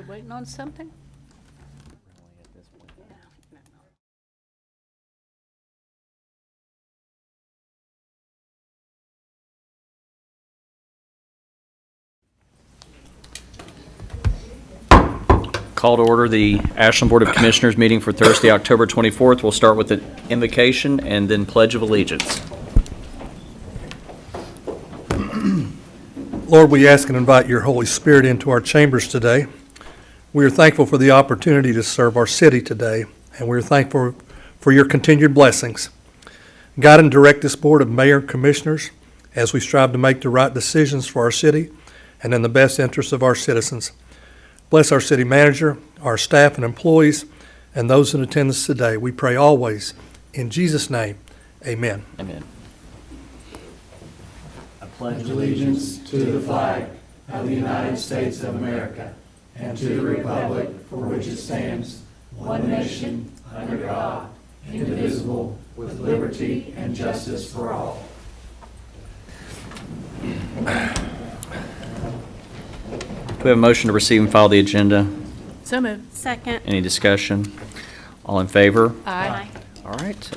waiting on something? Call to order the Ashland Board of Commissioners meeting for Thursday, October 24th. We'll start with the invocation and then Pledge of Allegiance. Lord, we ask and invite your Holy Spirit into our chambers today. We are thankful for the opportunity to serve our city today, and we are thankful for your continued blessings. Guide and direct this board of mayor and commissioners as we strive to make the right decisions for our city and in the best interest of our citizens. Bless our city manager, our staff and employees, and those in attendance today. We pray always in Jesus' name, amen. Amen. I pledge allegiance to the flag of the United States of America and to the republic for which it stands, one nation, under God, indivisible, with liberty and justice for all. Do we have a motion to receive and file the agenda? So moved. Second. Any discussion? All in favor? Aye. All right.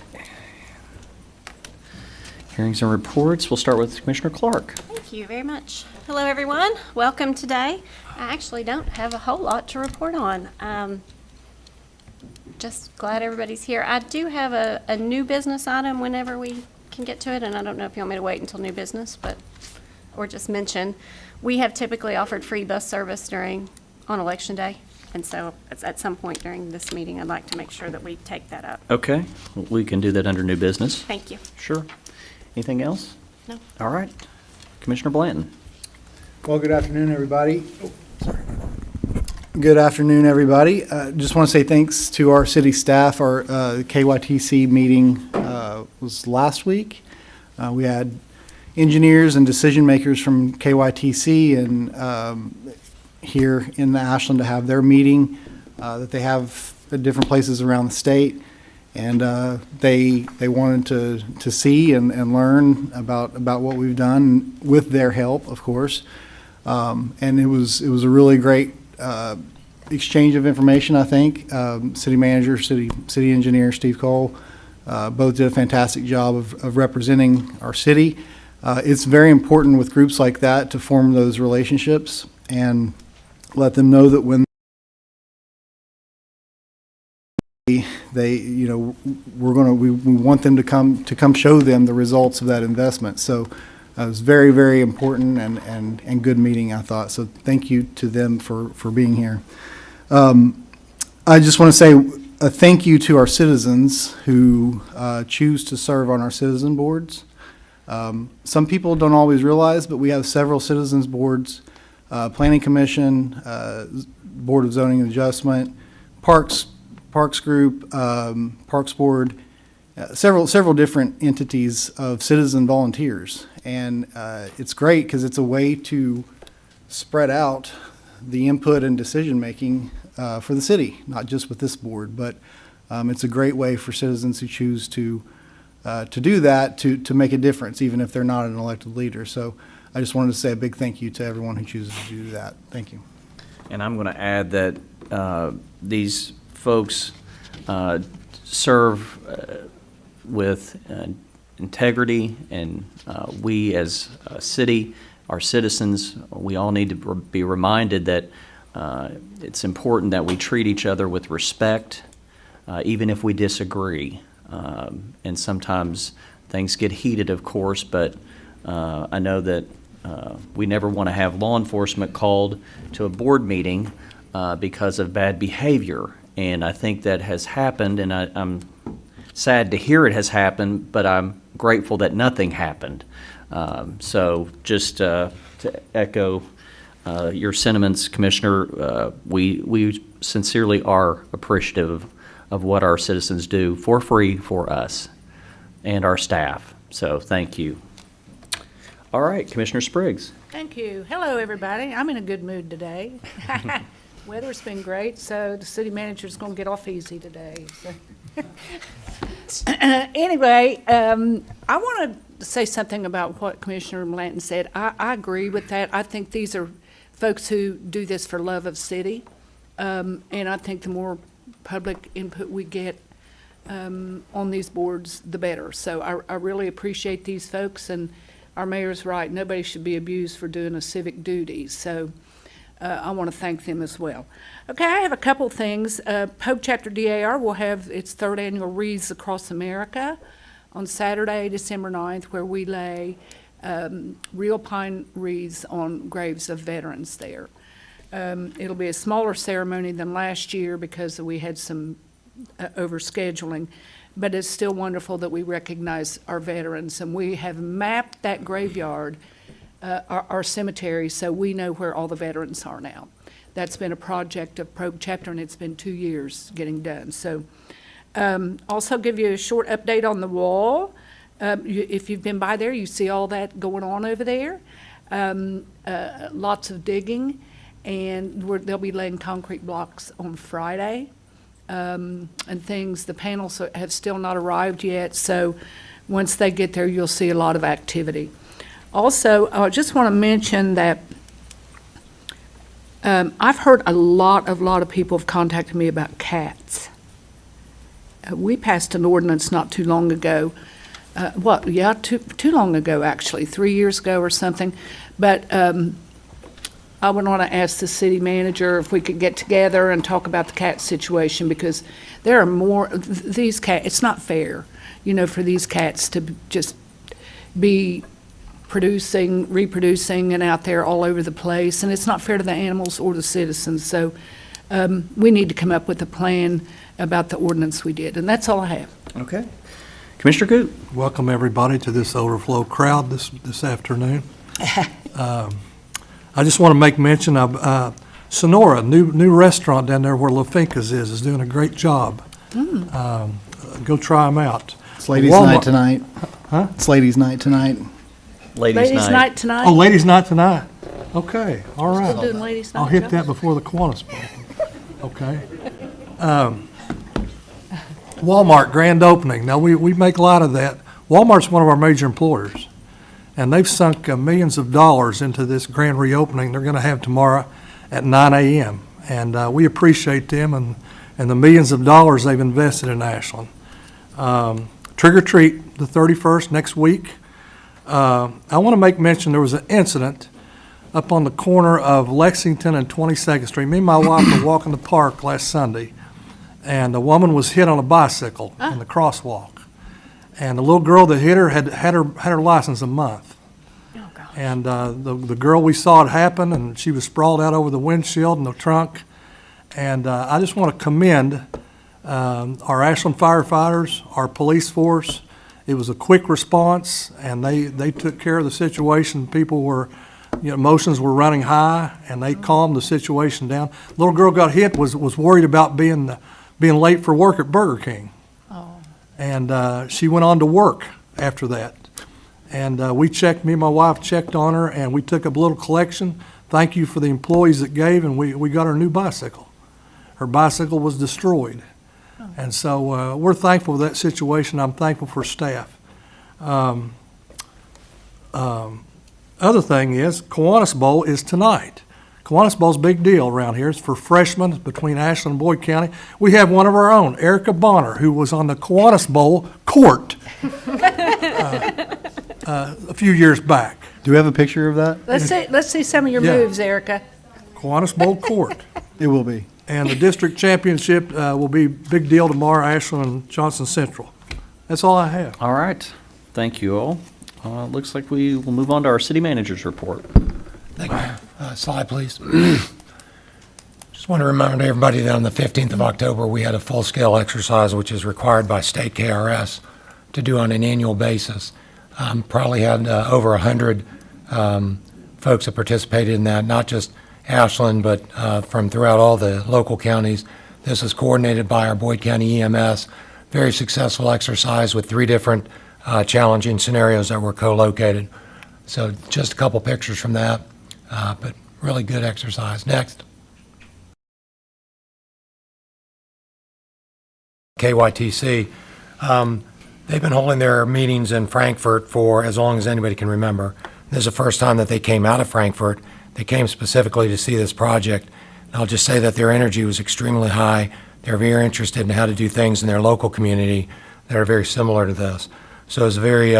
Hearings and reports. We'll start with Commissioner Clark. Thank you very much. Hello, everyone. Welcome today. I actually don't have a whole lot to report on. Just glad everybody's here. I do have a new business item whenever we can get to it, and I don't know if you want me to wait until new business, or just mention, we have typically offered free bus service on Election Day, and so at some point during this meeting, I'd like to make sure that we take that up. Okay. We can do that under new business. Thank you. Sure. Anything else? No. All right. Commissioner Blanton. Well, good afternoon, everybody. Good afternoon, everybody. Just want to say thanks to our city staff. Our KYTC meeting was last week. We had engineers and decision makers from KYTC and here in Ashland to have their meeting that they have at different places around the state. And they wanted to see and learn about what we've done with their help, of course. And it was a really great exchange of information, I think. City manager, city engineer Steve Cole both did a fantastic job of representing our city. It's very important with groups like that to form those relationships and let them know that when we want them to come show them the results of that investment. So it was very, very important and good meeting, I thought. So thank you to them for being here. I just want to say a thank you to our citizens who choose to serve on our citizen boards. Some people don't always realize, but we have several citizens boards, Planning Commission, Board of Zoning and Adjustment, Parks Group, Parks Board, several different entities of citizen volunteers. And it's great because it's a way to spread out the input and decision-making for the city, not just with this board, but it's a great way for citizens who choose to do that to make a difference, even if they're not an elected leader. So I just wanted to say a big thank you to everyone who chooses to do that. Thank you. And I'm going to add that these folks serve with integrity, and we as a city, our citizens, we all need to be reminded that it's important that we treat each other with respect, even if we disagree. And sometimes things get heated, of course, but I know that we never want to have law enforcement called to a board meeting because of bad behavior. And I think that has happened, and I'm sad to hear it has happened, but I'm grateful that nothing happened. So just to echo your sentiments, Commissioner, we sincerely are appreciative of what our citizens do for free for us and our staff. So thank you. All right, Commissioner Spriggs. Thank you. Hello, everybody. I'm in a good mood today. Weather's been great, so the city manager's going to get off easy today. So. Anyway, I want to say something about what Commissioner Blanton said. I agree with that. I think these are folks who do this for love of city, And I think the more public input we get on these boards, the better. So I really appreciate these folks, and our mayor's right. Nobody should be abused for doing a civic duty. So I want to thank them as well. Okay, I have a couple things. Pope Chapter DAR will have its third annual Wreaths Across America on Saturday, December 9th, where we lay real pine wreaths on graves of veterans there. It'll be a smaller ceremony than last year because we had some overscheduling, but it's still wonderful that we recognize our veterans, and we have mapped that graveyard, our cemetery, so we know where all the veterans are now. That's been a project of Pope Chapter, and it's been 2 years getting done. So also give you a short update on the wall. If you've been by there, you see all that going on over there. Lots of digging, and they'll be laying concrete blocks on Friday. And things, the panels have still not arrived yet, so once they get there, you'll see a lot of activity. Also, I just want to mention that I've heard a lot of people have contacted me about cats. We passed an ordinance not too long ago, too long ago, actually, 3 years ago or something, but I would want to ask the city manager if we could get together and talk about the cat situation, because there are more, these cats, it's not fair, for these cats to just be reproducing and out there all over the place, and it's not fair to the animals or the citizens. So we need to come up with a plan about the ordinance we did, and that's all I have. Okay. Commissioner Goot. Welcome, everybody, to this overflow crowd this afternoon. I just want to make mention of Sonora, new restaurant down there where La Finca's is doing a great job. Go try them out. It's ladies' Walmart- night tonight. Huh? It's ladies' night tonight. Ladies' night. tonight. Oh, ladies' night tonight. Okay, all right. Still doing ladies' night, I'll hit Joe? that before the Kiwanis Bowl. Okay. Walmart grand opening. Now, we make light of that. Walmart's one of our major employers, and they've sunk millions of dollars into this grand reopening they're going to have tomorrow at 9 a.m. And we appreciate them and the millions of dollars they've invested in Ashland. Trick or treat, the 31st, next week. I want to make mention there was an incident up on the corner of Lexington and 22nd Street. Me and my wife were walking the park last Sunday, and a woman was hit on a bicycle in the crosswalk. And the little girl that hit her had her license a month. Oh, gosh. And the girl, we saw it happen, and she was sprawled out over the windshield in the trunk. And I just want to commend our Ashland firefighters, our police force. It was a quick response, and they took care of the situation. People were, emotions were running high, and they calmed the situation down. Little girl got hit, was worried about being late for work at Burger King. And she went on to work after that. And me and my wife checked on her, and we took a little collection. Thank you for the employees that gave, and we got her a new bicycle. Her bicycle was destroyed. And so we're thankful for that situation. I'm thankful for staff. Other thing is, Kiwanis Bowl is tonight. Kiwanis Bowl's a big deal around here. It's for freshmen between Ashland and Boyd County. We have one of our own, Erica Bonner, who was on the Kiwanis Bowl court a few years back. Do we have a picture of that? Let's see some of your Yeah. moves, Erica. Kiwanis Bowl court. It will be. And the district championship will be a big deal tomorrow, Ashland and Johnson Central. That's all I have. All right. Thank you all. Looks like we will move on to our city manager's report. Thank you. Slide, please. Just want to remind everybody that on the 15th of October, we had a full-scale exercise, which is required by state KRS to do on an annual basis. Probably had over 100 folks that participated in that, not just Ashland, but from throughout all the local counties. This was coordinated by our Boyd County EMS. Very successful exercise with 3 different challenging scenarios that were co-located. So just a couple pictures from that, but really good exercise. Next. KYTC. They've been holding their meetings in Frankfurt for as long as anybody can remember. This is the first time that they came out of Frankfurt. They came specifically to see this project. I'll just say that their energy was extremely high. They're very interested in how to do things in their local community that are very similar to this. So it's very,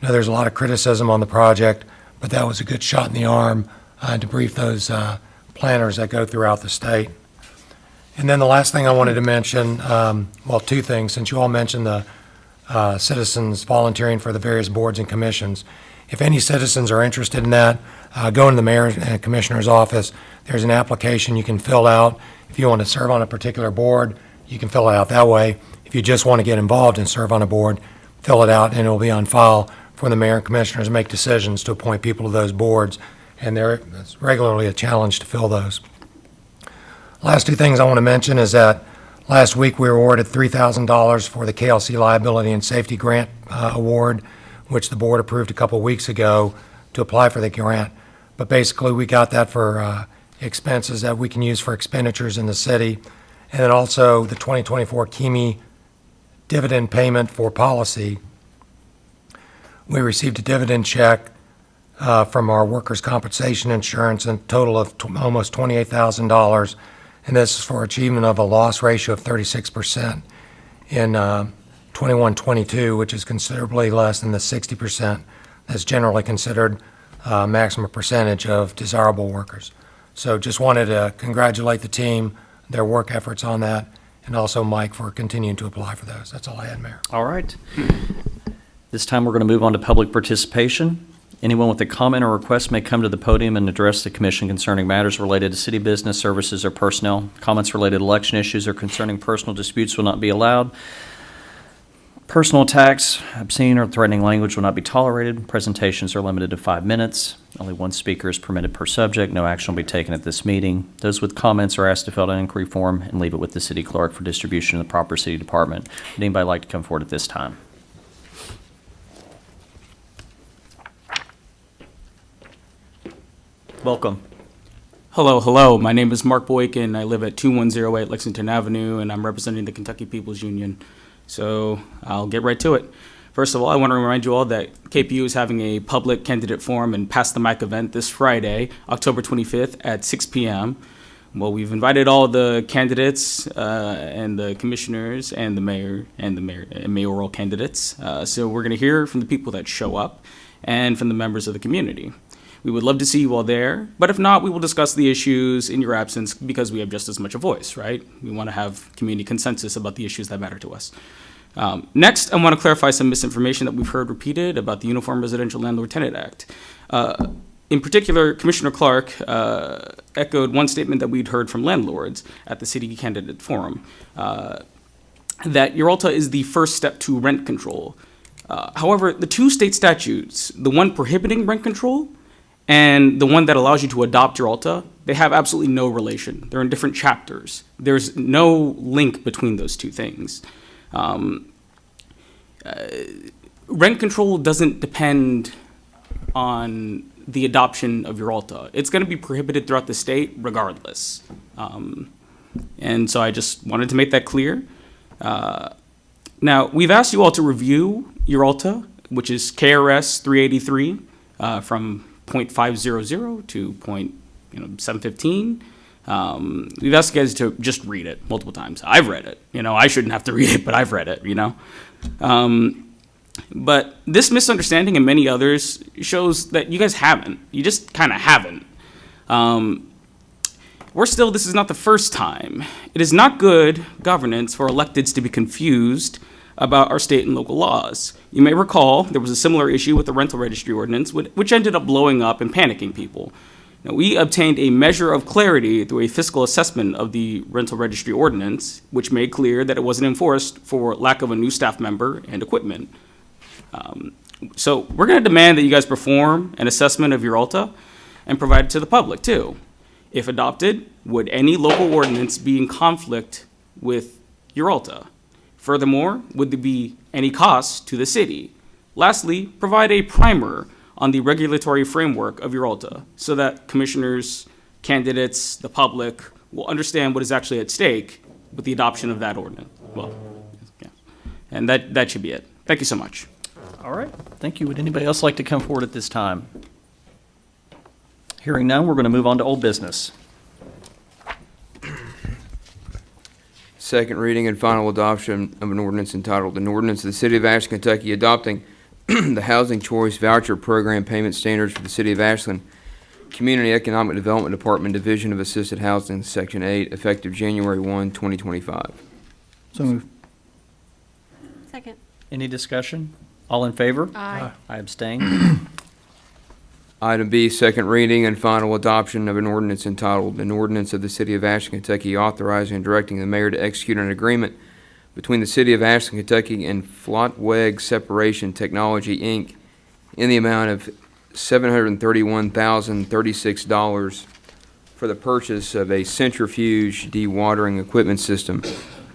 there's a lot of criticism on the project, but that was a good shot in the arm to brief those planners that go throughout the state. And then the last thing I wanted to mention, well, two things, since you all mentioned the citizens volunteering for the various boards and commissions. If any citizens are interested in that, go into the mayor and commissioner's office. There's an application you can fill out. If you want to serve on a particular board, you can fill it out that way. If you just want to get involved and serve on a board, fill it out, and it'll be on file for the mayor and commissioners to make decisions to appoint people to those boards. And it's regularly a challenge to fill those. Last two things I want to mention is that last week we were awarded $3,000 for the KLC Liability and Safety Grant Award, which the board approved a couple weeks ago to apply for the grant. But basically, we got that for expenses that we can use for expenditures in the city. And then also the 2024 KIMI dividend payment for policy. We received a dividend check from our workers' compensation insurance in a total of almost $28,000. And this is for achievement of a loss ratio of 36% in 21-22, which is considerably less than the 60% that's generally considered maximum percentage of desirable workers. So just wanted to congratulate the team, their work efforts on that, and also Mike for continuing to apply for those. That's all I had, Mayor. All right. This time, we're going to move on to public participation. Anyone with a comment or request may come to the podium and address the commission concerning matters related to city business, services, or personnel. Comments related to election issues or concerning personal disputes will not be allowed. Personal attacks, obscene or threatening language will not be tolerated. Presentations are limited to 5 minutes. Only one speaker is permitted per subject. No action will be taken at this meeting. Those with comments are asked to fill out an inquiry form and leave it with the city clerk for distribution in the proper city department. Would anybody like to come forward at this time? Welcome. Hello. My name is Mark Boykin. I live at 2108 Lexington Avenue, and I'm representing the Kentucky People's Union. So I'll get right to it. First of all, I want to remind you all that KPU is having a public candidate forum and Pass the Mic event this Friday, October 25th at 6 p.m. Well, we've invited all the candidates and the commissioners and the mayor and mayoral candidates. So we're going to hear from the people that show up and from the members of the community. We would love to see you all there, but if not, we will discuss the issues in your absence because we have just as much a voice, right? We want to have community consensus about the issues that matter to us. Next, I want to clarify some misinformation that we've heard repeated about the Uniform Residential Landlord-Tenant Act. In particular, Commissioner Clark echoed one statement that we'd heard from landlords at the city candidate forum, that URALTA is the first step to rent control. However, the two state statutes, the one prohibiting rent control and the one that allows you to adopt URALTA, they have absolutely no relation. They're in different chapters. There's no link between those two things. Rent control doesn't depend on the adoption of URALTA. It's going to be prohibited throughout the state regardless. And so I just wanted to make that clear. Now, we've asked you all to review URALTA, which is KRS 383 from .500 to .715. We've asked you guys to just read it multiple times. I've read it. I shouldn't have to read it, but I've read it, But this misunderstanding and many others shows that you guys haven't. You just kind of haven't. This is not the first time. It is not good governance for electeds to be confused about our state and local laws. You may recall there was a similar issue with the rental registry ordinance, which ended up blowing up and panicking people. Now, we obtained a measure of clarity through a fiscal assessment of the rental registry ordinance, which made clear that it wasn't enforced for lack of a new staff member and equipment. So we're going to demand that you guys perform an assessment of URALTA and provide it to the public too. If adopted, would any local ordinance be in conflict with URALTA? Furthermore, would there be any costs to the city? Lastly, provide a primer on the regulatory framework of URALTA so that commissioners, candidates, the public will understand what is actually at stake with the adoption of that ordinance. Well, yeah. And that should be it. Thank you so much. All right. Thank you. Would anybody else like to come forward at this time? Hearing none, we're going to move on to old business. second reading and final adoption of an ordinance entitled, an ordinance of the City of Ashland, Kentucky adopting the Housing Choice Voucher Program Payment Standards for the City of Ashland, Community Economic Development Department, Division of Assisted Housing, Section 8, effective January 1, 2025. So moved. Second. Any discussion? All in favor? Aye. I abstain. Item B, second reading and final adoption of an ordinance entitled, an ordinance of the City of Ashland, Kentucky authorizing and directing the mayor to execute an agreement between the City of Ashland, Kentucky and Flotweg Separation Technology, Inc. in the amount of $731,036 for the purchase of a centrifuge dewatering equipment system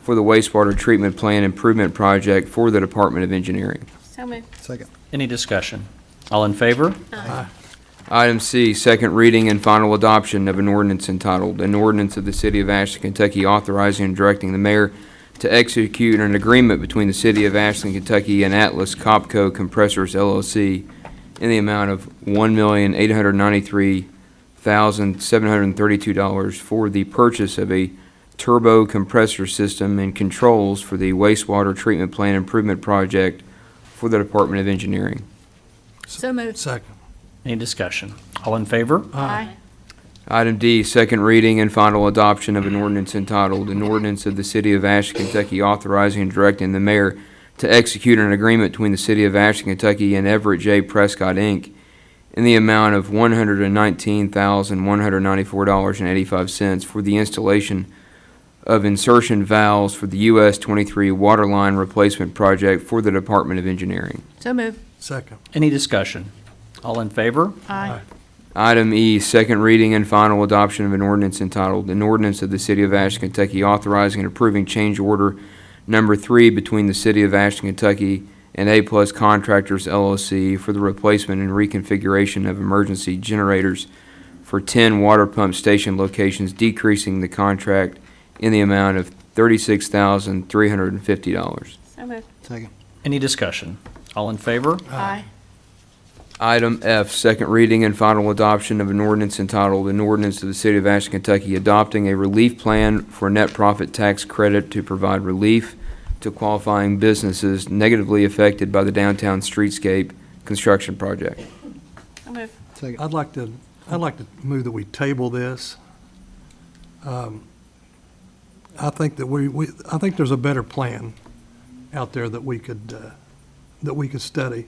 for the wastewater treatment plant improvement project for the Department of Engineering. So moved. Second. Any discussion? All in favor? Item C, second reading and final adoption of an ordinance entitled, an ordinance of the City of Ashland, Kentucky authorizing and directing the mayor to execute an agreement between the City of Ashland, Kentucky and Atlas Copco Compressors LLC in the amount of $1,893,732 for the purchase of a turbo compressor system and controls for the wastewater treatment plant improvement project for the Department of Engineering. So moved. Second. Any discussion? All in favor? Aye. Item D, second reading and final adoption of an ordinance entitled, an ordinance of the City of Ashland, Kentucky authorizing and directing the mayor to execute an agreement between the City of Ashland, Kentucky and Everett J. Prescott, Inc. in the amount of $119,194.85 for the installation of insertion valves for the US 23 water line replacement project for the Department of Engineering. So moved. Second. Any discussion? All in favor? Aye. Item E, second reading and final adoption of an ordinance entitled, an ordinance of the City of Ashland, Kentucky authorizing and approving change order number 3 between the City of Ashland, Kentucky and A Plus Contractors LLC for the replacement and reconfiguration of emergency generators for 10 water pump station locations, decreasing the contract in the amount of $36,350. So moved. Second. Any discussion? All in favor? Aye. Item F, second reading and final adoption of an ordinance entitled, an ordinance of the City of Ashland, Kentucky adopting a relief plan for net profit tax credit to provide relief to qualifying businesses negatively affected by the downtown streetscape construction project. So moved. Second. I'd like to move that we table this. I think that I think there's a better plan out there that we could study.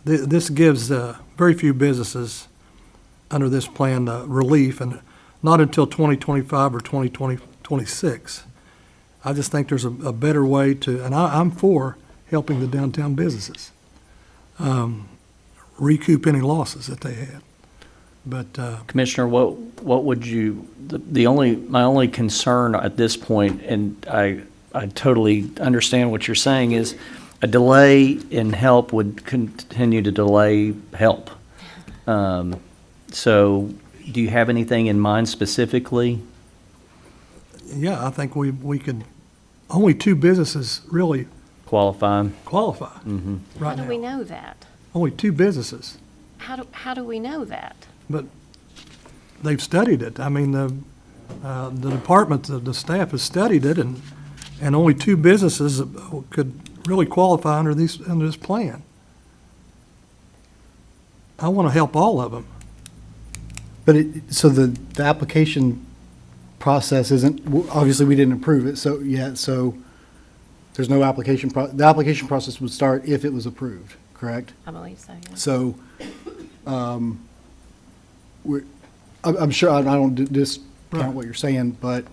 This gives very few businesses under this plan relief, and not until 2025 or 2026. I just think there's a better way to, and I'm for helping the downtown businesses recoup any losses that they had. But Commissioner, what would you, my only concern at this point, and I totally understand what you're saying, is a delay in help would continue to delay help. So do you have anything in mind specifically? yeah, I think we could, only 2 businesses really Qualify? qualify Mm-hmm. How right do we now. know that? Only 2 businesses, How do we know that? but they've studied it. I mean, the department, the staff has studied it, and only 2 businesses could really qualify under this plan. I want to help all of them. But so the application process isn't, obviously, we didn't approve it, so, yeah, so there's no application, the application process would start if it was approved, correct? I believe so, yes. So, I'm sure, I don't discount Right. what you're saying, but,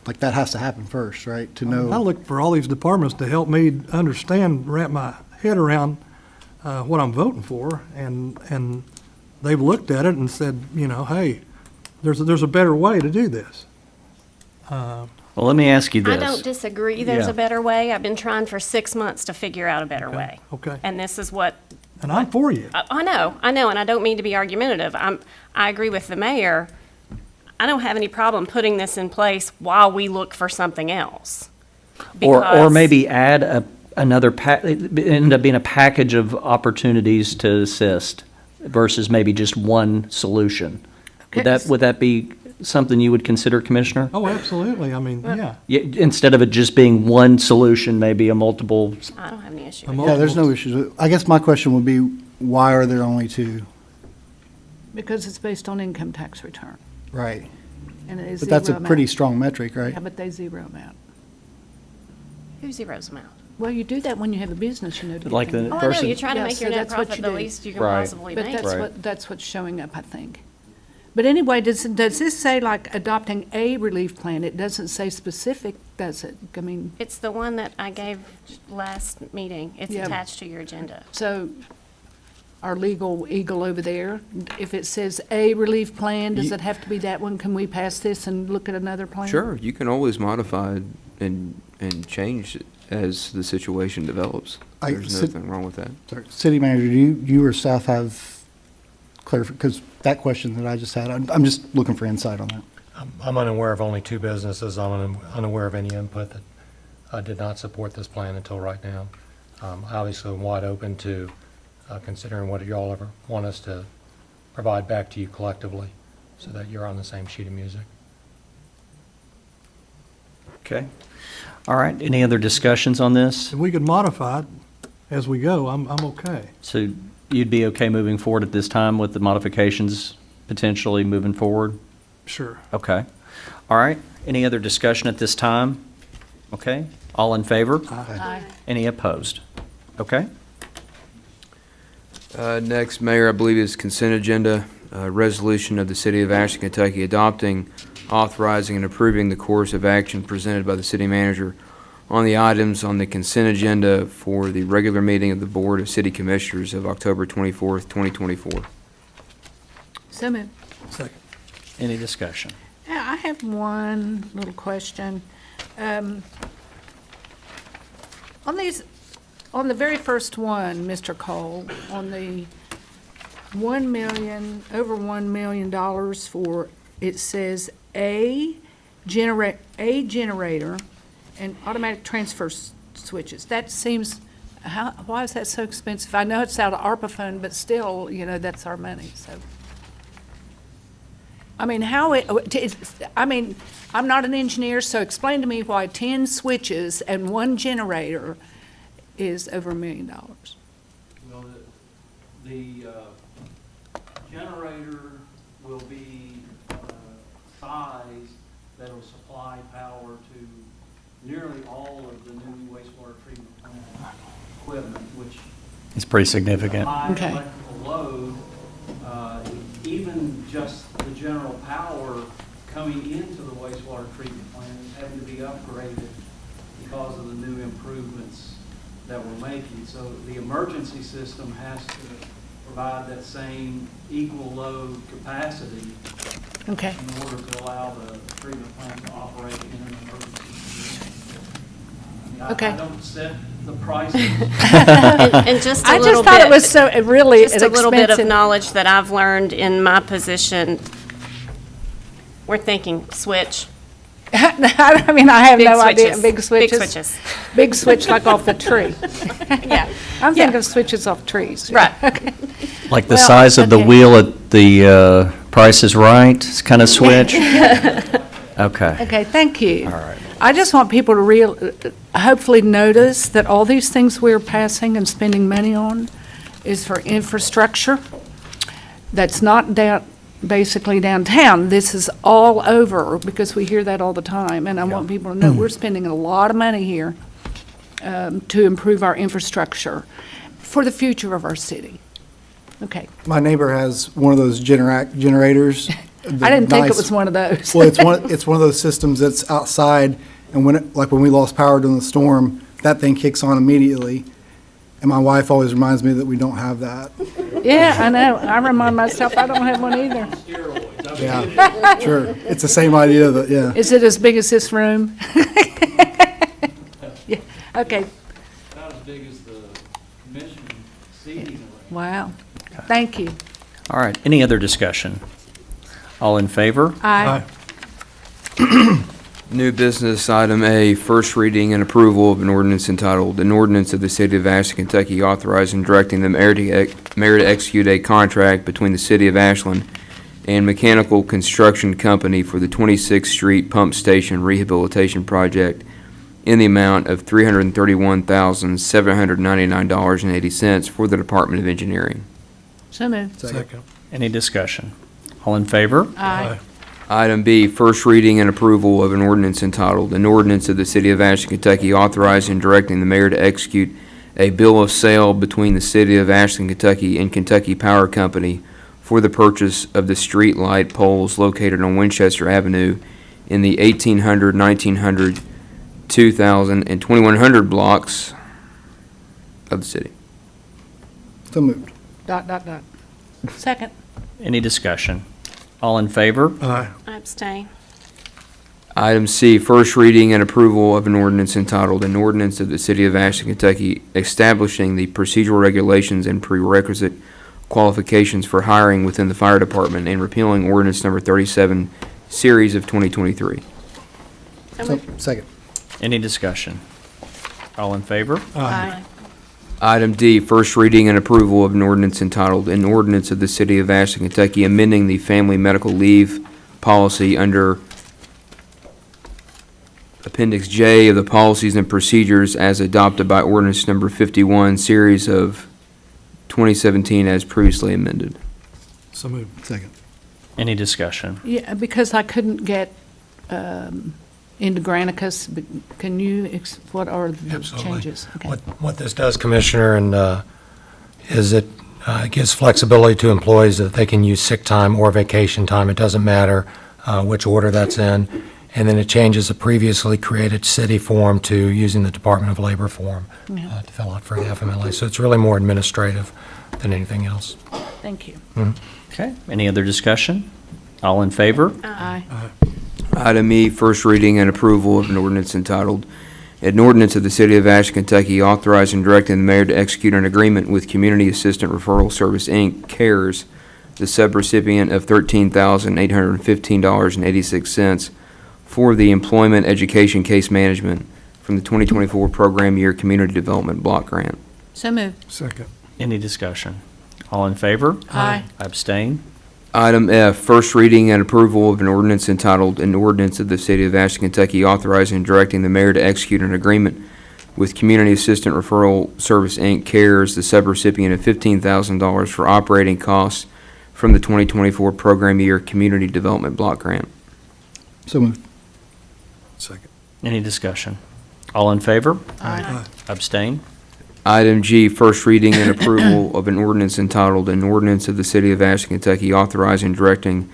like, that has to happen first, right, to I know? look for all these departments to help me understand, wrap my head around what I'm voting for, and they've looked at it and said, you know, hey, there's a better way to do this. Well, let me ask you I this. don't disagree there's Yeah. a better way. I've been trying for 6 months to figure out a better way. Okay. And this is what, And I'm for you. I know, and I don't mean to be argumentative. I agree with the mayor. I don't have any problem putting this in place while we look for something else. Or Because- maybe add another, end up being a package of opportunities to assist versus maybe just one solution. Okay. Would that be something you would consider, Commissioner? Oh, absolutely. I mean, yeah. Yeah, instead of it just being one solution, maybe a multiple. I don't have any issue A with it. Yeah, there's no issues. I guess my question would be, why are there only two? Because it's based on income tax return, Right. and it is But that's a zero pretty amount. strong metric, right? Yeah, but they zero them out. Who zeroes them out? Well, you do that when you have a business, you know. to Like get the- them. Oh, I know, Person- you're trying to Yeah, make so your net that's what profit you the do. least you can Right. possibly But make. that's what's showing up, I think. But anyway, does this say like adopting a relief plan? It doesn't say specific, does it? I mean, It's the one that I gave last meeting. It's Yeah. attached to your agenda. so our legal eagle over there, if it says a relief plan, does Ye- it have to be that one? Can we pass this and look at another plan? Sure, you can always modify and change it as the situation develops. I- There's sit- nothing wrong with that. Sorry. City manager, do you or staff have because that question that I just had, I'm just looking for insight on that. I'm unaware of only two businesses. I'm unaware of any input that did not support this plan until right now. Obviously, I'm wide open to considering what y'all ever want us to provide back to you collectively so that you're on the same sheet of music. Okay. All right, any other discussions on this? If we could modify it as we go, I'm okay. So you'd be okay moving forward at this time with the modifications potentially moving forward? Sure. Okay. All right, any other discussion at this time? Okay, all in favor? Aye. Any opposed? Okay. Next, Mayor, I believe is consent agenda, resolution of the City of Ashland, Kentucky adopting, authorizing, and approving the course of action presented by the city manager on the items on the consent agenda for the regular meeting of the Board of City Commissioners of October 24th, 2024. So moved. Second. Any discussion? Yeah, I have one little question. On the very first one, Mr. Cole, on the over $1 million for, it says a generator and automatic transfer switches. That seems, why is that so expensive? I know it's out of ARPA fund, but still, that's our money, so. I mean, I'm not an engineer, so explain to me why 10 switches and one generator is over $1 million. Well, the generator will be size that'll supply power to nearly all of the new wastewater treatment plant equipment, which It's pretty significant. high Okay. electrical load, even just the general power coming into the wastewater treatment plant is having to be upgraded because of the new improvements that we're making. So the emergency system has to provide that same equal load capacity Okay. in order to allow the treatment plant to operate in an emergency situation. Okay. I don't set the prices. And just a I little just thought it bit- was so, really Just a little bit of expensive. knowledge that I've learned in my position. We're thinking switch. I mean, I have Big no idea. switches. Big switches. Big switches. Big switch like off the tree. Yeah. I'm thinking of switches off trees. Right. Like the Well, size of the okay. wheel at the Price is Right kind of switch? Okay. Okay, thank you. All right. I just want people to hopefully notice that all these things we're passing and spending money on is for infrastructure that's not basically downtown. This is all over, because we hear that all the time, and I want people to know we're spending a lot of money here to improve our infrastructure for the future of our city. Okay. My neighbor has one of those generators. I didn't think it was one of those. Well, it's one of those systems that's outside, and when we lost power during the storm, that thing kicks on immediately. And my wife always reminds me that we don't have that. Yeah, I know. I remind myself I don't have one either. Yeah, sure. It's the same idea that, yeah. Is it as big as this room? Yeah, okay, Not as big as the commission seating arrangement. wow. Thank you. All right, any other discussion? All in favor? Aye. New business, item A, first reading and approval of an ordinance entitled, "An Ordinance of the City of Ashland, Kentucky authorizing and directing the mayor to execute a contract between the City of Ashland and Mechanical Construction Company for the 26th Street Pump Station Rehabilitation Project in the amount of $331,799.80 for the Department of Engineering. So moved. Second. Any discussion? All in favor? Aye. Item B, first reading and approval of an ordinance entitled, "An Ordinance of the City of Ashland, Kentucky authorizing and directing the mayor to execute a bill of sale between the City of Ashland, Kentucky and Kentucky Power Company for the purchase of the street light poles located on Winchester Avenue in the 1800, 1900, 2000, and 2100 blocks of the city." So moved. ... Second. Any discussion? All in favor? Aye. I abstain. Item C, first reading and approval of an ordinance entitled, "An Ordinance of the City of Ashland, Kentucky establishing the procedural regulations and prerequisite qualifications for hiring within the fire department and repealing ordinance number 37, series of 2023. So So- moved. Second. Any discussion? All in favor? Aye. Item D, first reading and approval of an ordinance entitled, "An Ordinance of the City of Ashland, Kentucky amending the family medical leave policy under Appendix J of the policies and procedures as adopted by ordinance number 51, series of 2017 as previously amended." So moved. Second. Any discussion? Yeah, because I couldn't get into Granicus, but can you, what are the Absolutely. changes? Okay. What this does, Commissioner, is it gives flexibility to employees that they can use sick time or vacation time. It doesn't matter which order that's in. And then it changes a previously created city form to using the Department of Labor form Yeah. to fill out for the FMLA. So it's really more administrative than anything else. Thank you. Okay, any other discussion? All in favor? Aye. Item E, first reading and approval of an ordinance entitled, "An Ordinance of the City of Ashland, Kentucky authorizing and directing the mayor to execute an agreement with Community Assistant Referral Service, Inc., CARES, the subrecipient of $13,815.86 for the Employment Education Case Management from the 2024 Program Year Community Development Block Grant." So moved. Second. Any discussion? All in favor? Aye. Abstain? Item F, first reading and approval of an ordinance entitled, "An Ordinance of the City of Ashland, Kentucky authorizing and directing the mayor to execute an agreement with Community Assistant Referral Service, Inc., CARES, the subrecipient of $15,000 for operating costs from the 2024 Program Year Community Development Block Grant." So moved. Second. Any discussion? All in favor? Aye. Abstain? Item G, first reading and approval of an ordinance entitled, "An Ordinance of the City of Ashland, Kentucky authorizing and directing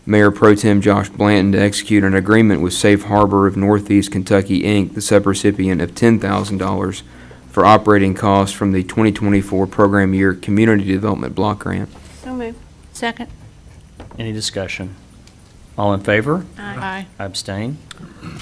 Mayor Pro Tem Josh Blanton to execute an agreement with Safe Harbor of Northeast Kentucky, Inc., the subrecipient of $10,000 for operating costs from the 2024 Program Year Community Development Block Grant." So moved. Second. Any discussion? All in favor? Aye. Abstain?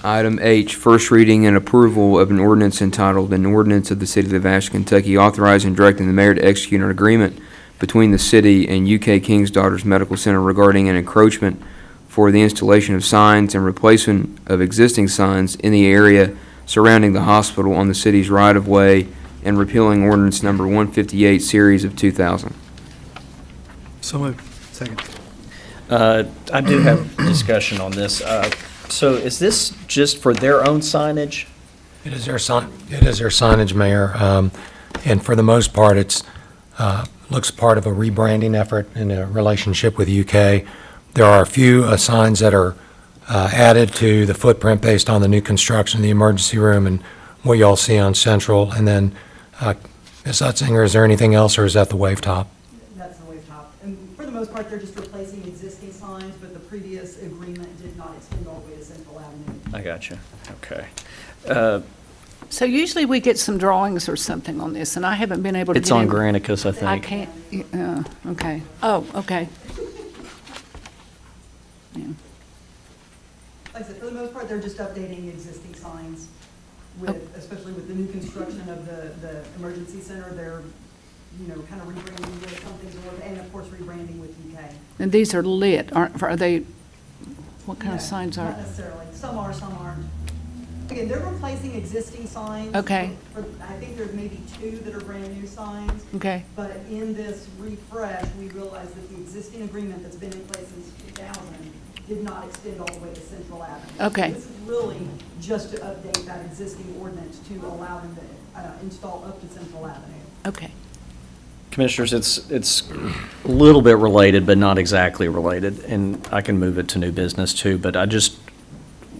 Item H, first reading and approval of an ordinance entitled, "An Ordinance of the City of Ashland, Kentucky authorizing and directing the mayor to execute an agreement between the city and UK King's Daughters Medical Center regarding an encroachment for the installation of signs and replacement of existing signs in the area surrounding the hospital on the city's right-of-way and repealing ordinance number 158, series of 2000. So moved. Second. I do have discussion on this. So is this just for their own signage? It is their signage, Mayor, and for the most part, it's, looks part of a rebranding effort in a relationship with UK. There are a few signs that are added to the footprint based on the new construction of the emergency room and what you all see on Central. And then, Ms. Utzinger, is there anything else, or is that the wave top? That's the wave top. And for the most part, they're just replacing existing signs, but the previous agreement did not extend all the way to Central Avenue. I got you. Okay. So usually we get some drawings or something on this, and I haven't been able to get It's on in. Granicus, I I think. can't, okay. Oh, okay. Yeah. Like I said, for the most part, they're just updating existing signs with, especially with the new construction of the emergency center. They're, kind of rebranding with something, and of course, rebranding with UK. And these are lit, are they, what kind of signs are? Not necessarily. Some are, some aren't. Again, they're replacing existing signs. Okay. I think there's maybe 2 that are brand-new signs. Okay, But in this refresh, we realized that the existing agreement that's been in place since 2000 did not extend all the way to Central Avenue. Okay. So this is really just to update that existing ordinance to allow them to install up to Central Avenue. okay. Commissioners, it's a little bit related, but not exactly related, and I can move it to new business too, but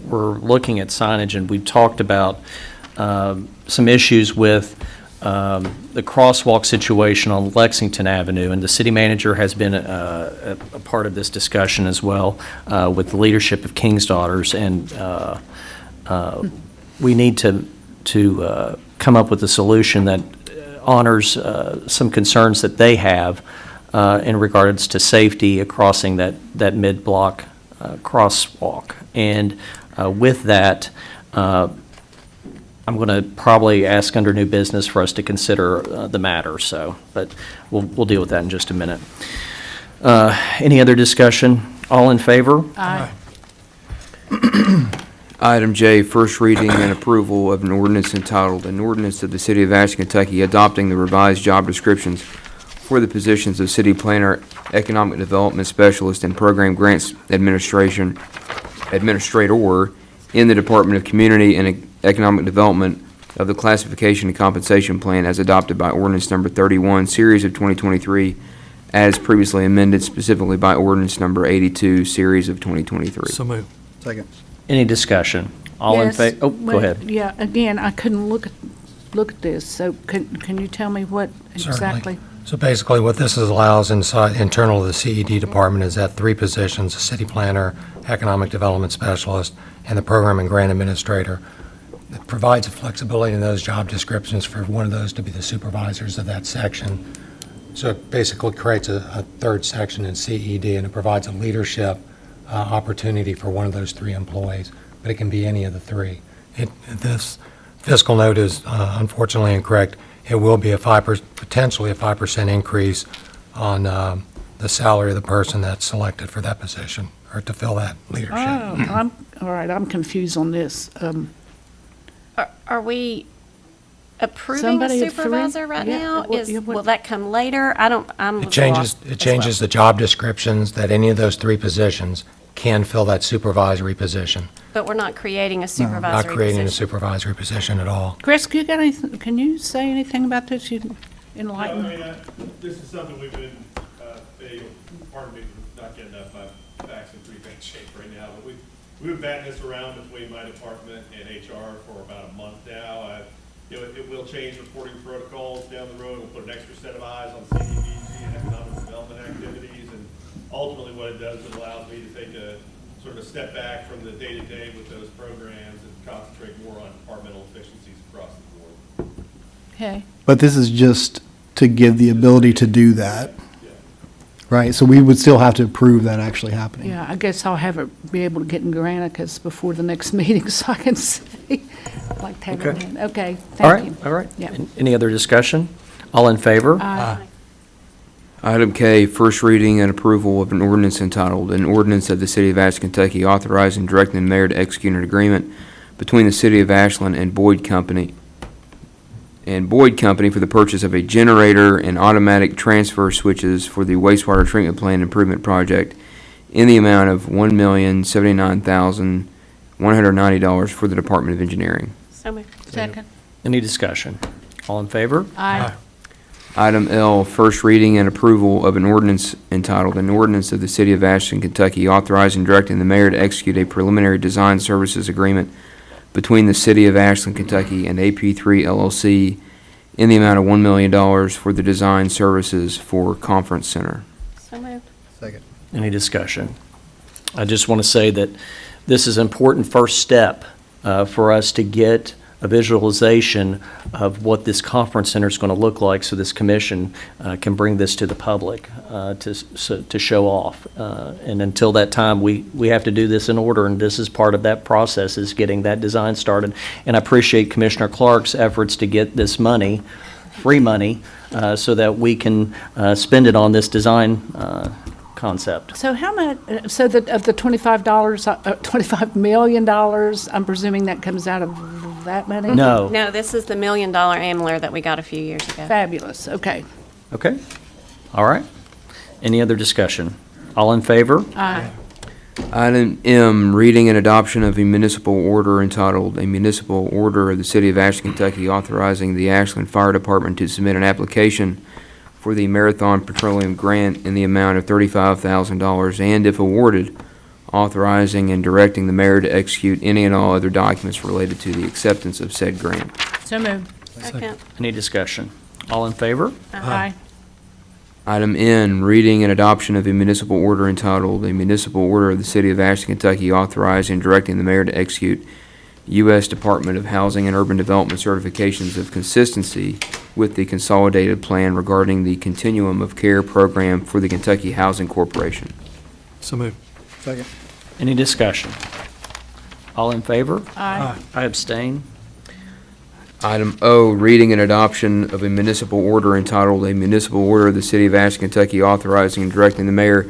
we're looking at signage, and we've talked about some issues with the crosswalk situation on Lexington Avenue, and the city manager has been a part of this discussion as well with the leadership of King's Daughters, and we need to come up with a solution that honors some concerns that they have in regards to safety crossing that mid-block crosswalk. And with that, I'm going to probably ask under new business for us to consider the matter, but we'll deal with that in just a minute. Any other discussion? All in favor? Aye. Item J, first reading and approval of an ordinance entitled, an ordinance of the City of Ashland, Kentucky adopting the revised job descriptions for the positions of City Planner, Economic Development Specialist, and Program Grants Administrator in the Department of Community and Economic Development of the Classification and Compensation Plan as adopted by ordinance number 31, series of 2023, as previously amended specifically by ordinance number 82, series of 2023. So move. Second. Any discussion? All in Yes, favor? Oh, well, go ahead. Yeah, again, I couldn't look at this, so can you tell me what exactly? So basically, what this allows internal to the CED department is that 3 positions, a city planner, economic development specialist, and the program and grant administrator. It provides a flexibility in those job descriptions for one of those to be the supervisors of that section. So it basically creates a 3rd section in CED, and it provides a leadership opportunity for one of those 3 employees, but it can be any of the 3. This fiscal note is unfortunately incorrect. It will be potentially a 5% increase on the salary of the person that's selected for that position or to fill that leadership. Oh, all right, I'm confused on this. Are we approving a Somebody of 3? supervisor right Yeah, now? what- yeah, what- Will that come later? I'm It a little changes, lost it as changes the job descriptions that any of those 3 positions can fill that supervisory position. But we're not creating a Not supervisory creating a position. supervisory position at all. Chris, can you say anything about this? You enlighten me. This is something we've been, pardon me for not getting up, my back's in pretty bad shape right now, but we've been batting this around between my department and HR for about a month now. It will change reporting protocols down the road. We'll put an extra set of eyes on CDBG and economic development activities, and ultimately what it does, it allows me to take a sort of a step back from the day-to-day with those programs and concentrate more on departmental efficiencies across the board. Okay, But this is just to give the ability to do that, right? So we would still have to approve that actually happening. yeah, I guess I'll be able to get in Granicus before the next meeting so I can see, like, to have it in hand. Okay, All thank right, you. all right. Yeah. Any other discussion? All in favor? Aye. Item K, first reading and approval of an ordinance entitled, an ordinance of the City of Ashland, Kentucky authorizing and directing the mayor to execute an agreement between the City of Ashland and Boyd Company for the purchase of a generator and automatic transfer switches for the wastewater treatment plant improvement project in the amount of $1,079,190 for the Department of Engineering. So moved. Second. Any discussion? All in favor? Aye. Item L, first reading and approval of an ordinance entitled, an ordinance of the City of Ashland, Kentucky authorizing and directing the mayor to execute a preliminary design services agreement between the City of Ashland, Kentucky and AP3 LLC in the amount of $1 million for the design services for Conference Center. So moved. Second. Any discussion? I just want to say that this is an important first step for us to get a visualization of what this conference center is going to look like so this commission can bring this to the public to show off. And until that time, we have to do this in order, and this is part of that process, is getting that design started. And I appreciate Commissioner Clark's efforts to get this money, free money, so that we can spend it on this design concept. So how much, so of the $25 million, I'm presuming that comes out of that money? No. No, this is the $1 million AMLR that we got a few years ago. Fabulous, okay. Okay. All right. Any other discussion? All in favor? Aye. Item M, reading and adoption of a municipal order entitled, "A Municipal Order of the City of Ashland, Kentucky authorizing the Ashland Fire Department to submit an application for the Marathon Petroleum Grant in the amount of $35,000, and if awarded, authorizing and directing the mayor to execute any and all other documents related to the acceptance of said grant." So moved. Second. Any discussion? All in favor? Aye. Item N, reading and adoption of a municipal order entitled, "A Municipal Order of the City of Ashland, Kentucky authorizing and directing the mayor to execute U.S. Department of Housing and Urban Development certifications of consistency with the Consolidated Plan regarding the Continuum of Care Program for the Kentucky Housing Corporation." So moved. Second. Any discussion? All in favor? Aye. I abstain. Item O, reading and adoption of a municipal order entitled, "A Municipal Order of the City of Ashland, Kentucky authorizing and directing the mayor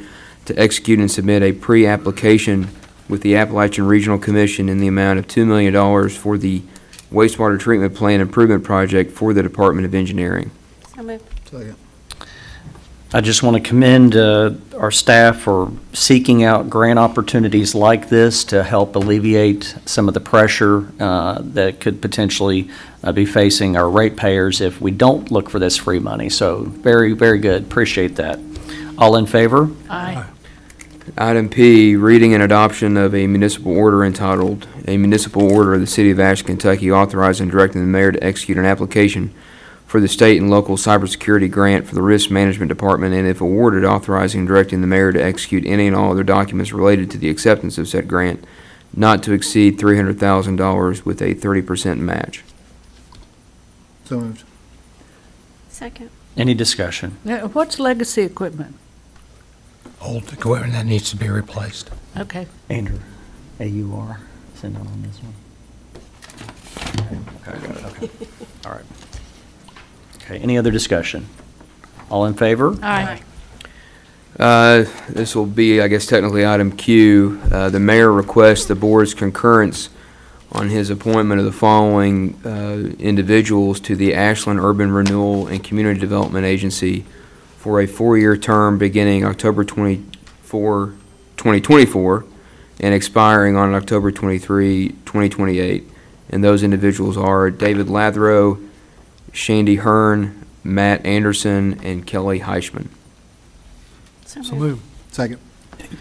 to execute and submit a pre-application with the Appalachian Regional Commission in the amount of $2 million for the wastewater treatment plant improvement project for the Department of Engineering." So moved. Second. I just want to commend our staff for seeking out grant opportunities like this to help alleviate some of the pressure that could potentially be facing our ratepayers if we don't look for this free money. So very, very good. Appreciate that. All in favor? Aye. Item P, reading and adoption of a municipal order entitled, "A Municipal Order of the City of Ashland, Kentucky authorizing and directing the mayor to execute an application for the state and local cybersecurity grant for the Risk Management Department, and if awarded, authorizing and directing the mayor to execute any and all other documents related to the acceptance of said grant, not to exceed $300,000 with a 30% match." So moved. Second. Any discussion? Now, what's legacy equipment? Old equipment that needs to be replaced. Okay. Andrew, AUR, send on this one. Okay. All right. Okay, any other discussion? All in favor? Aye. This will be, I guess, technically item Q. The mayor requests the board's concurrence on his appointment of the following individuals to the Ashland Urban Renewal and Community Development Agency for a 4-year term beginning October 2024 and expiring on October 23, 2028. And those individuals are David Lathrow, Shandy Hearn, Matt Anderson, and Kelly Heichman. So So moved. moved. Second.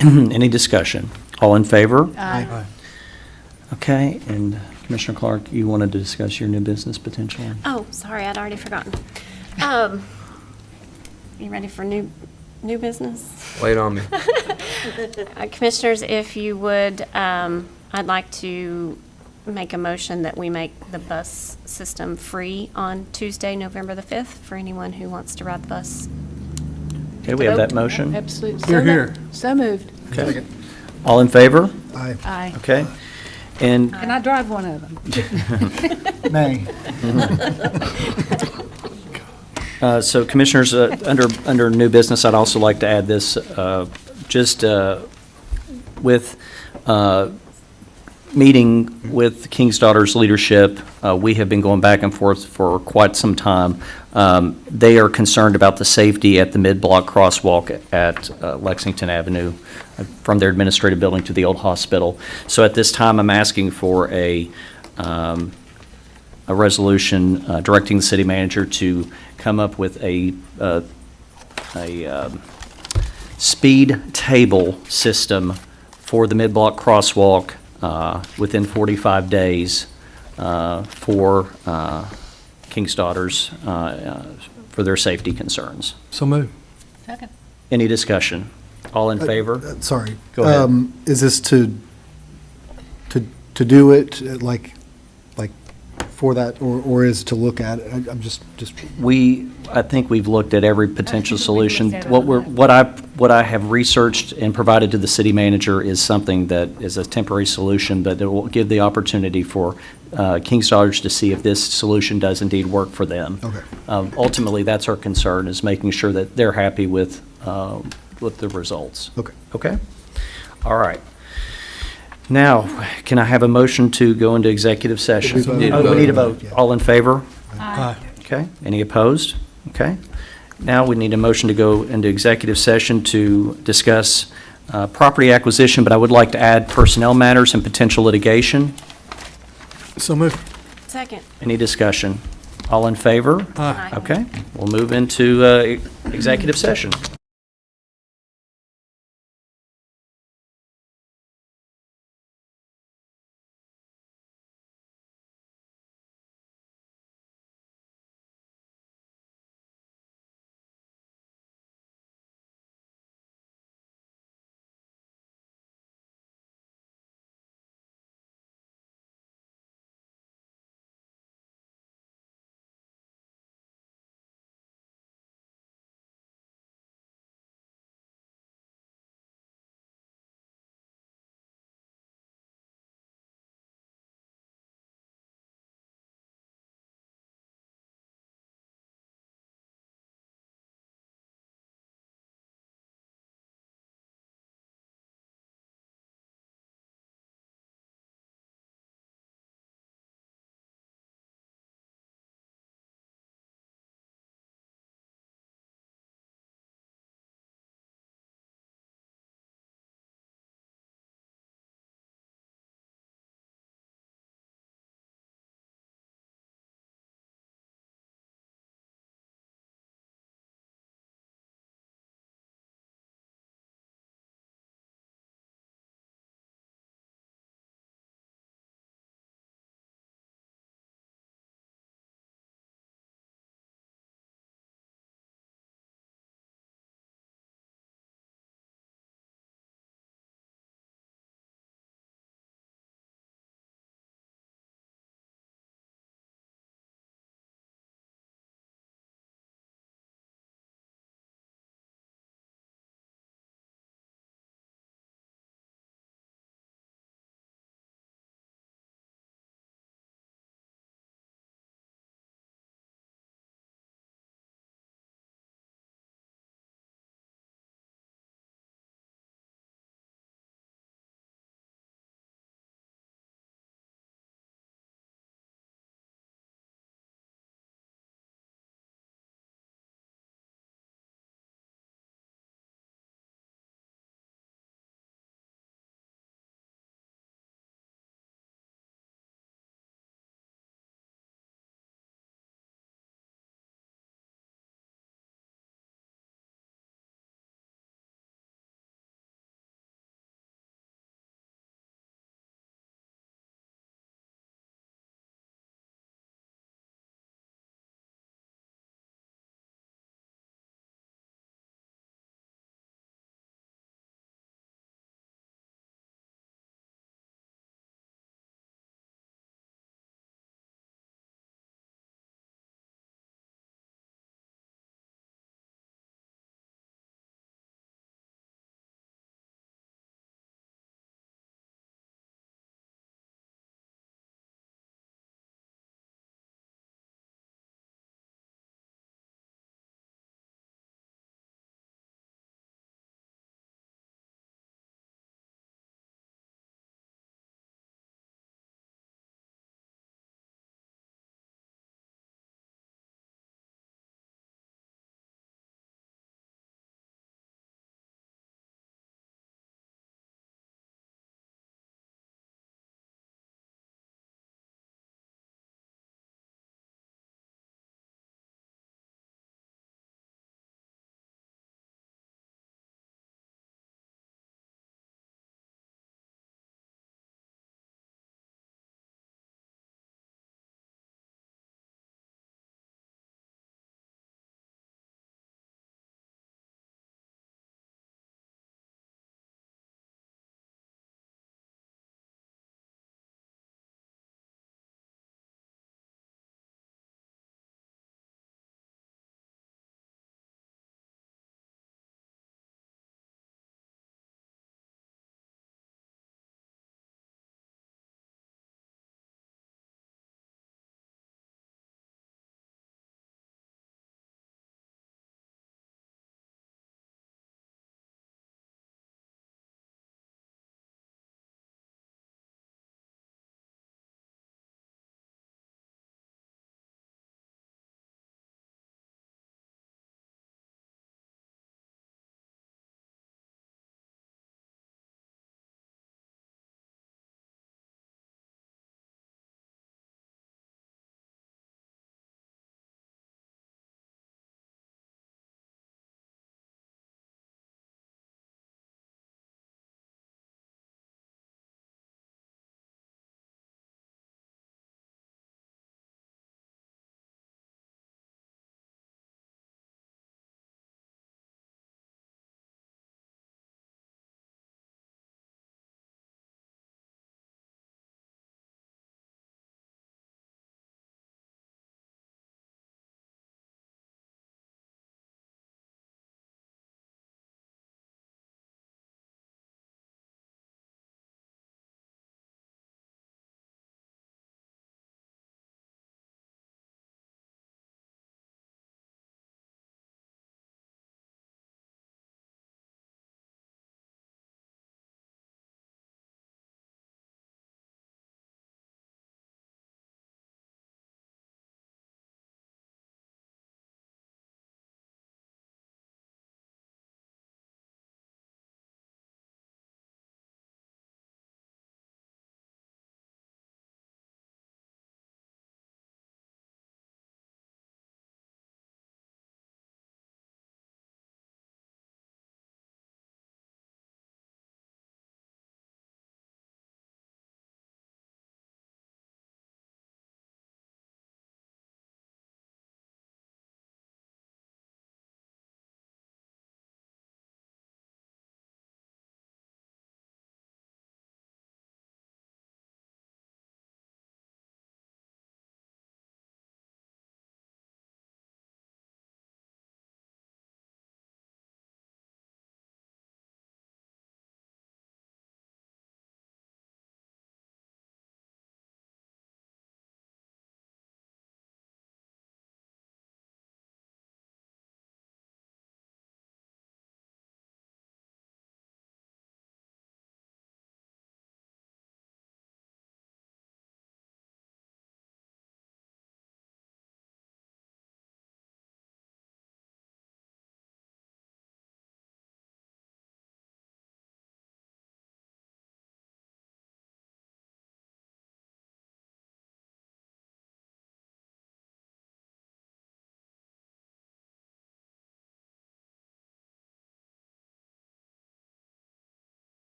Any discussion? All in favor? Aye. Okay, and Commissioner Clark, you wanted to discuss your new business potentially? Oh, sorry, I'd already forgotten. You ready for new business? Lay it on me. Commissioners, if you would, I'd like to make a motion that we make the bus system free on Tuesday, November the 5th, for anyone who wants to ride the bus. Okay, we have that motion. Absolutely. Here, here. So moved. Okay. All in favor? Aye. Aye. Okay. And Can I drive one of them? Nay. so Commissioners, under new business, I'd also like to add this, just with meeting with King's Daughters leadership, we have been going back and forth for quite some time. They are concerned about the safety at the mid-block crosswalk at Lexington Avenue from their administrative building to the old hospital. So at this time, I'm asking for a resolution directing the city manager to come up with a speed table system for the mid-block crosswalk within 45 days for King's Daughters for their safety concerns. So moved. Second. Any discussion? All in favor? Sorry. Go ahead. Is this to do it, like for that, or is to look at it? I'm just, I think we've looked at every potential I think we solution. looked at What I have researched and provided to the city manager is something that is a temporary solution, but it will give the opportunity for King's Daughters to see if this solution does indeed work for them. Okay. Ultimately, that's our concern, is making sure that they're happy with with the results. Okay. Okay? All right. Now, can I have a motion to go into executive session? Did we vote? Oh, we need a vote. Yeah. All in favor? Aye. Okay. Any opposed? Okay. Now we need a motion to go into executive session to discuss property acquisition, but I would like to add personnel matters and potential litigation. So moved. Second. Any discussion? All in favor? Aye. Okay. We'll move into executive session.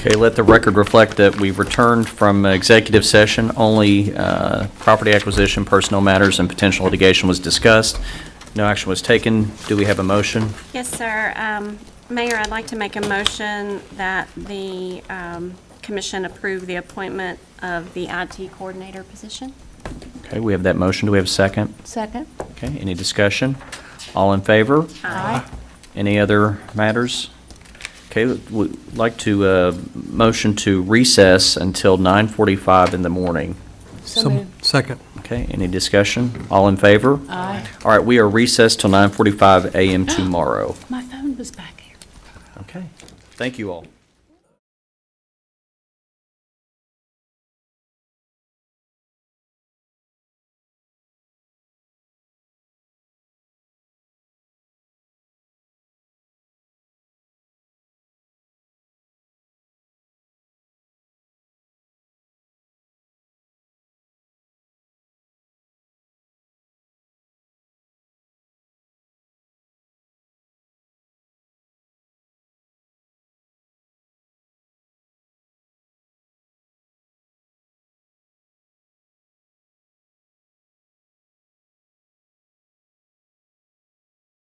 Okay, let the record reflect that we returned from executive session. Only property acquisition, personnel matters, and potential litigation was discussed. No action was taken. Do we have a motion? Yes, sir. Mayor, I'd like to make a motion that the commission approve the appointment of the IT coordinator position. Okay, we have that motion. Do we have a second? Second? Okay, any discussion? All in favor? Aye. Any other matters? Okay, we'd like to motion to recess until 9:45 in the morning. So moved. Second. Okay, any discussion? All in favor? Aye. All right, we are recessed till 9:45 a.m. tomorrow. My phone was back here. Okay, thank you all.